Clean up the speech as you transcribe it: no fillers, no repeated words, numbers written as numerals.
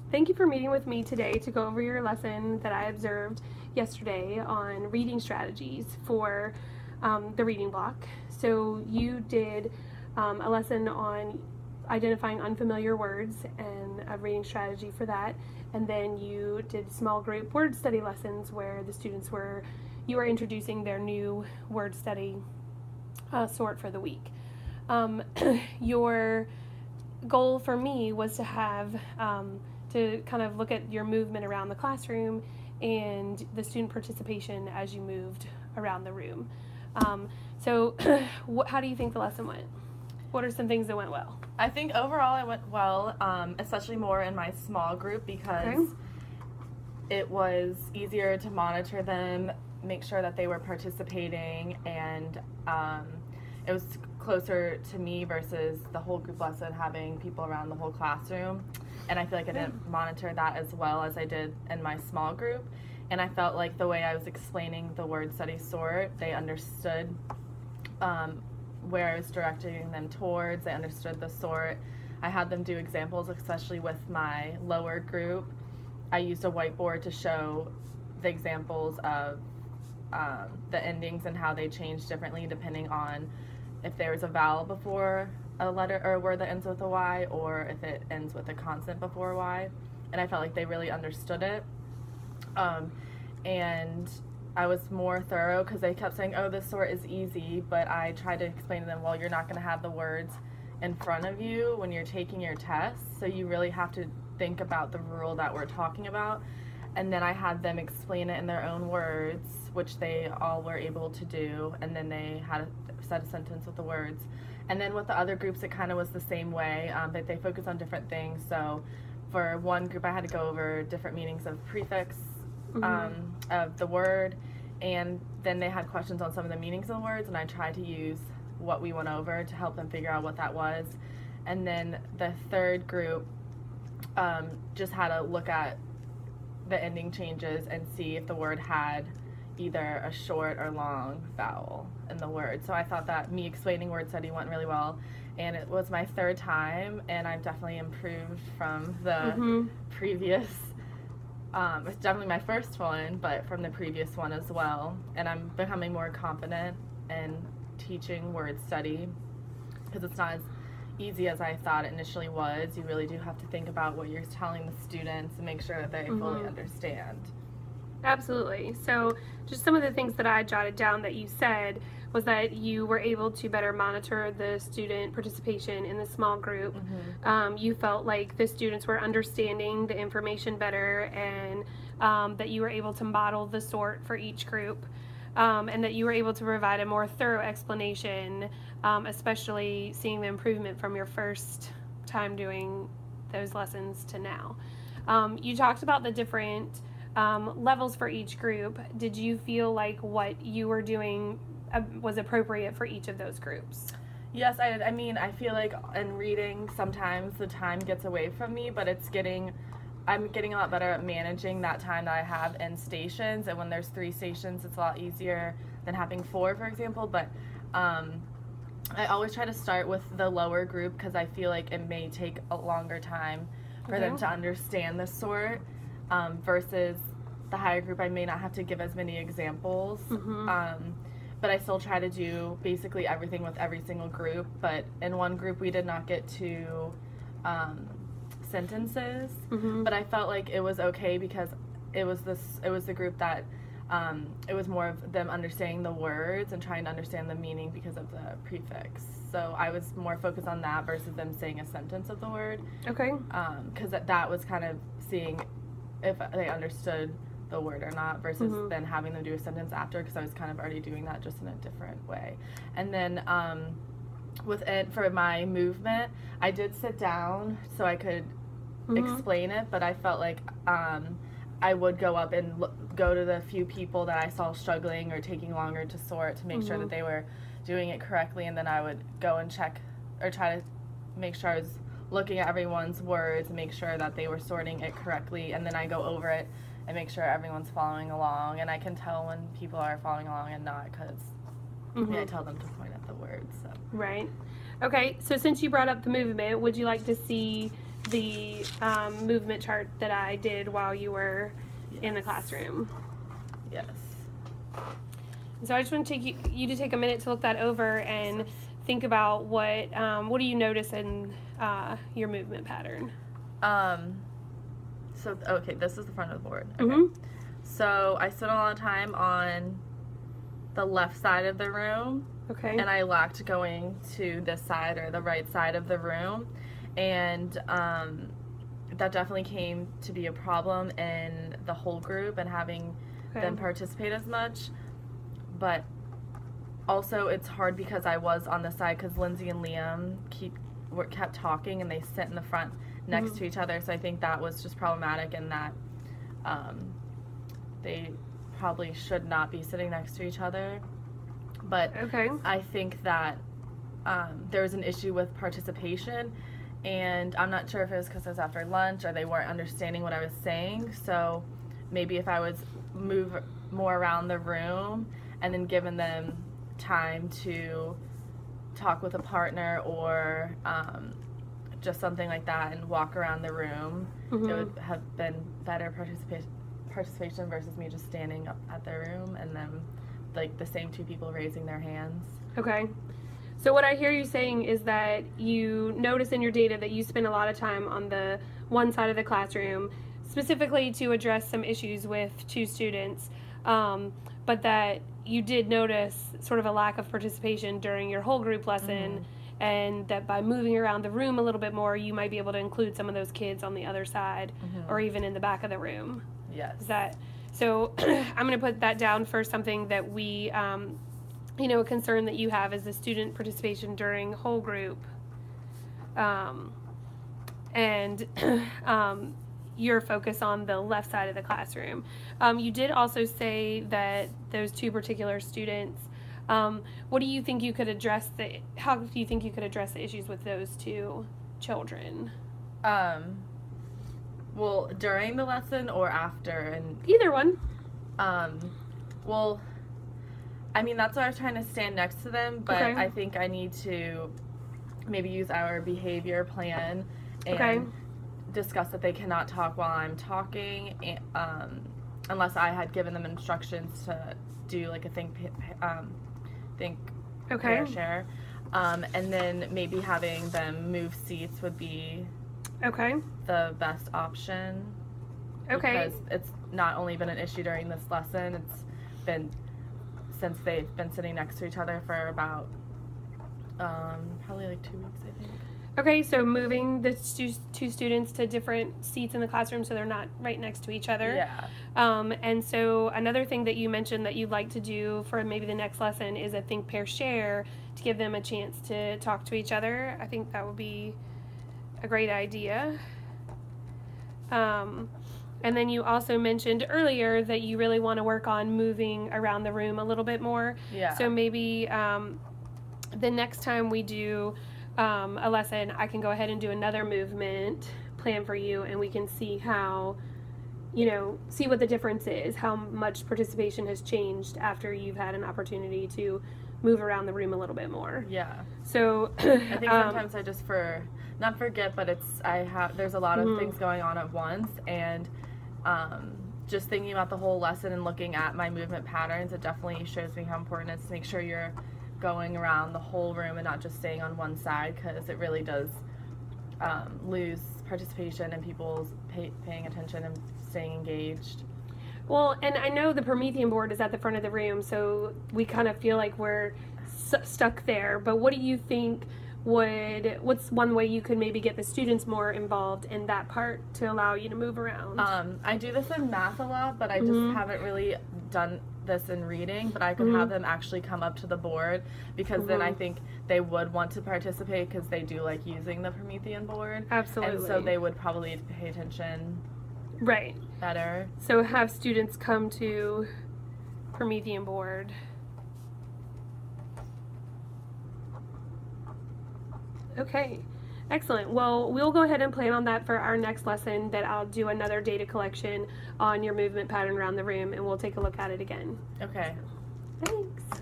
Thank you for meeting with me today to go over your lesson that I observed yesterday on reading strategies for the reading block. So you did a lesson on identifying unfamiliar words and a reading strategy for that, and then you did small group word study lessons where the students you were introducing their new word study sort for the week. Your goal for me was to have to kind of look at your movement around the classroom and the student participation as you moved around the room. So how do you think the lesson went? What are some things that went well? I think overall it went well, especially more in my small group because it was easier to monitor them, make sure that they were participating, and it was closer to me versus the whole group lesson having people around the whole classroom. And I feel like I didn't monitor that as well as I did in my small group. And I felt like the way I was explaining the word study sort, they understood where I was directing them towards. They understood the sort. I had them do examples, especially with my lower group. I used a whiteboard to show the examples of the endings and how they change differently depending on if there was a vowel before a letter or a word that ends with a Y, or if it ends with a consonant before a Y. And I felt like they really understood it. And I was more thorough because they kept saying, oh, this sort is easy, but I tried to explain to them, well, you're not going to have the words in front of you when you're taking your test, so you really have to think about the rule that we're talking about. And then I had them explain it in their own words, which they all were able to do, and then they had said a sentence with the words. And then with the other groups, it kind of was the same way, but they focused on different things. So for one group, I had to go over different meanings of prefix of the word, and then they had questions on some of the meanings of the words, and I tried to use what we went over to help them figure out what that was. And then the third group just had to look at the ending changes and see if the word had either a short or long vowel in the word. So I thought that me explaining word study went really well, and it was my third time, and I've definitely improved from the previous. It's definitely my first one, but from the previous one as well. And I'm becoming more confident in teaching word study because it's not as easy as I thought it initially was. You really do have to think about what you're telling the students and make sure that they fully understand. Absolutely. So just some of the things that I jotted down that you said was that you were able to better monitor the student participation in the small group. You felt like the students were understanding the information better, and that you were able to model the sort for each group, and that you were able to provide a more thorough explanation, especially seeing the improvement from your first time doing those lessons to now. You talked about the different levels for each group. Did you feel like what you were doing was appropriate for each of those groups? Yes, I did. I mean, I feel like in reading sometimes the time gets away from me, but I'm getting a lot better at managing that time that I have in stations. And when there's 3 stations, it's a lot easier than having 4, for example. But I always try to start with the lower group because I feel like it may take a longer time for them to understand the sort. Versus the higher group, I may not have to give as many examples, but I still try to do basically everything with every single group. But in one group, we did not get to sentences, but I felt like it was okay because it was the group that it was more of them understanding the words and trying to understand the meaning because of the prefix. So I was more focused on that versus them saying a sentence of the word. Okay. Because that was kind of seeing if they understood the word or not versus then having them do a sentence after, because I was kind of already doing that just in a different way. And then with it, for my movement, I did sit down so I could explain it, but I felt like I would go up and go to the few people that I saw struggling or taking longer to sort to make sure that they were doing it correctly, and then I would go and check or try to make sure I was looking at everyone's words and make sure that they were sorting it correctly, and then I go over it and make sure everyone's following along. And I can tell when people are following along and not because I tell them to point at the words. So. Right. Okay, so since you brought up the movement, would you like to see the movement chart that I did while you were in the classroom. Yes. So I just want to take you to take a minute to look that over and think about what do you notice in your movement pattern. So okay, this is the front of the board. Okay. Mm-hmm. So I spent a lot of time on the left side of the room. Okay. And I lacked going to this side or the right side of the room. And that definitely came to be a problem in the whole group and having them participate as much. But also it's hard because I was on the side because Lindsay and Liam kept talking and they sit in the front next to each other. So I think that was just problematic in that they probably should not be sitting next to each other. But I think that there was an issue with participation, and I'm not sure if it was because it was after lunch or they weren't understanding what I was saying. So maybe if I was move more around the room and then given them time to talk with a partner or just something like that and walk around the room, it would have been better participation versus me just standing up at the room and then like the same two people raising their hands. Okay. So what I hear you saying is that you notice in your data that you spend a lot of time on the one side of the classroom, specifically to address some issues with two students, but that you did notice sort of a lack of participation during your whole group lesson, and that by moving around the room a little bit more, you might be able to include some of those kids on the other side or even in the back of the room. Yes. Is that... So I'm going to put that down for something that we, a concern that you have is the student participation during whole group. And your focus on the left side of the classroom. You did also say that those two particular students, what do you think you could address how do you think you could address the issues with those two children? Well, during the lesson or after? And either one. Well, I mean, that's why I was trying to stand next to them, but I think I need to maybe use our behavior plan and discuss that they cannot talk while I'm talking, unless I had given them instructions to do like a think, pair, share. And then maybe having them move seats would be the best option. Because it's not only been an issue during this lesson, it's been since they've been sitting next to each other for about probably like 2 weeks, I think. Okay, so moving the two students to different seats in the classroom so they're not right next to each other. Yeah. And so another thing that you mentioned that you'd like to do for maybe the next lesson is a think, pair, share to give them a chance to talk to each other. I think that would be a great idea. And then you also mentioned earlier that you really want to work on moving around the room a little bit more. Yeah. So maybe the next time we do a lesson, I can go ahead and do another movement plan for you, and we can see how, see what the difference is, how much participation has changed after you've had an opportunity to move around the room a little bit more. Yeah. So I think sometimes I just not forget, but there's a lot of things going on at once, and just thinking about the whole lesson and looking at my movement patterns, it definitely shows me how important it is to make sure you're going around the whole room and not just staying on one side, because it really does lose participation and people's paying attention and staying engaged. Well, and I know the Promethean board is at the front of the room, so we kind of feel like we're stuck there, but what do you think what's one way you could maybe get the students more involved in that part to allow you to move around? I do this in math a lot, but I just haven't really done this in reading, but I could have them actually come up to the board, because then I think they would want to participate because they do like using the Promethean board. Absolutely. And so they would probably pay attention better. So have students come to Promethean board. Okay, excellent. Well, we'll go ahead and plan on that for our next lesson, that I'll do another data collection on your movement pattern around the room, and we'll take a look at it again. Okay. Thanks.